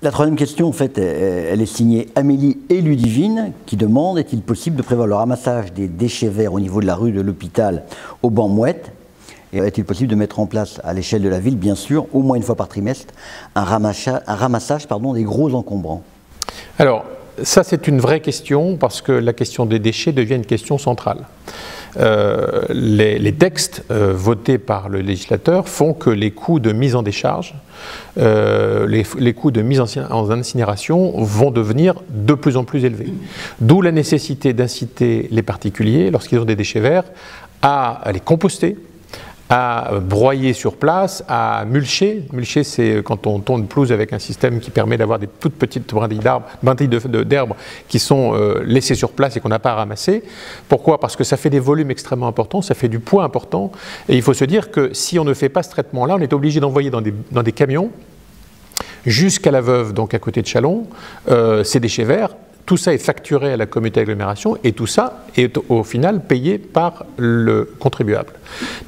La troisième question, en fait, elle est signée Amélie et Ludivine, qui demandent: est-il possible de prévoir le ramassage des déchets verts au niveau de la rue de l'hôpital au banc mouette? Et est-il possible de mettre en place, à l'échelle de la ville, bien sûr, au moins une fois par trimestre, un ramassage des gros encombrants? Alors, ça c'est une vraie question, parce que la question des déchets devient une question centrale. Les textes votés par le législateur font que les coûts de mise en décharge, les coûts de mise en incinération vont devenir de plus en plus élevés. D'où la nécessité d'inciter les particuliers, lorsqu'ils ont des déchets verts, à les composter, à broyer sur place, à mulcher. Mulcher, c'est quand on tourne pelouse avec un système qui permet d'avoir des toutes petites brindilles d'herbe qui sont laissées sur place et qu'on n'a pas à ramasser. Pourquoi? Parce que ça fait des volumes extrêmement importants, ça fait du poids important. Et il faut se dire que si on ne fait pas ce traitement-là, on est obligé d'envoyer dans des camions jusqu'à la Veuve, donc à côté de Châlons, ces déchets verts. Tout ça est facturé à la communauté d'agglomération et tout ça est au final payé par le contribuable.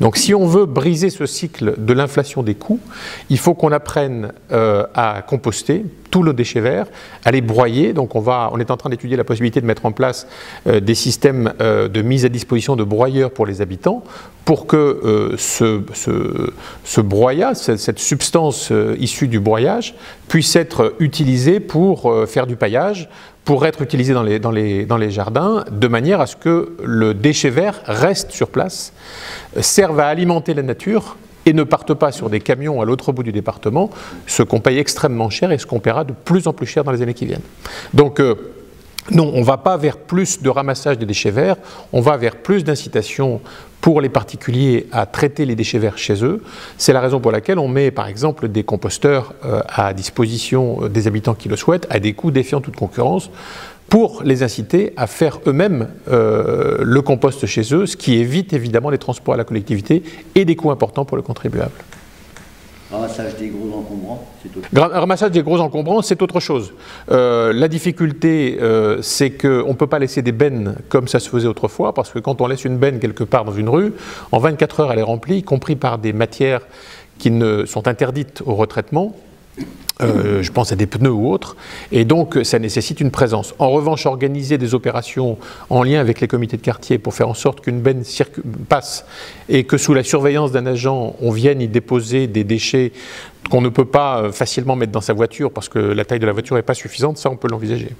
Donc si on veut briser ce cycle de l'inflation des coûts, il faut qu'on apprenne à composter tous nos déchets verts, à les broyer. Donc on est en train d'étudier la possibilité de mettre en place des systèmes de mise à disposition de broyeurs pour les habitants, pour que ce broyat, cette substance issue du broyage, puisse être utilisée pour faire du paillage, pour être utilisé dans les jardins, de manière à ce que le déchet vert reste sur place, serve à alimenter la nature et ne parte pas sur des camions à l'autre bout du département, ce qu'on paye extrêmement cher et ce qu'on paiera de plus en plus cher dans les années qui viennent. Donc non, on ne va pas vers plus de ramassage des déchets verts, on va vers plus d'incitation pour les particuliers à traiter les déchets verts chez eux. C'est la raison pour laquelle on met par exemple des composteurs à disposition des habitants qui le souhaitent, à des coûts défiant toute concurrence, pour les inciter à faire eux-mêmes le compost chez eux, ce qui évite évidemment les transports à la collectivité et des coûts importants pour le contribuable. Ramassage des gros encombrants, c'est autre chose. Ramassage des gros encombrants, c'est autre chose. La difficulté, c'est qu'on ne peut pas laisser des bennes comme ça se faisait autrefois, parce que quand on laisse une benne quelque part dans une rue, en 24 heures elle est remplie, y compris par des matières qui sont interdites au retraitement. Je pense à des pneus ou autres, et donc ça nécessite une présence. En revanche, organiser des opérations en lien avec les comités de quartier pour faire en sorte qu'une benne passe et que sous la surveillance d'un agent, on vienne y déposer des déchets qu'on ne peut pas facilement mettre dans sa voiture parce que la taille de la voiture n'est pas suffisante, ça on peut l'envisager.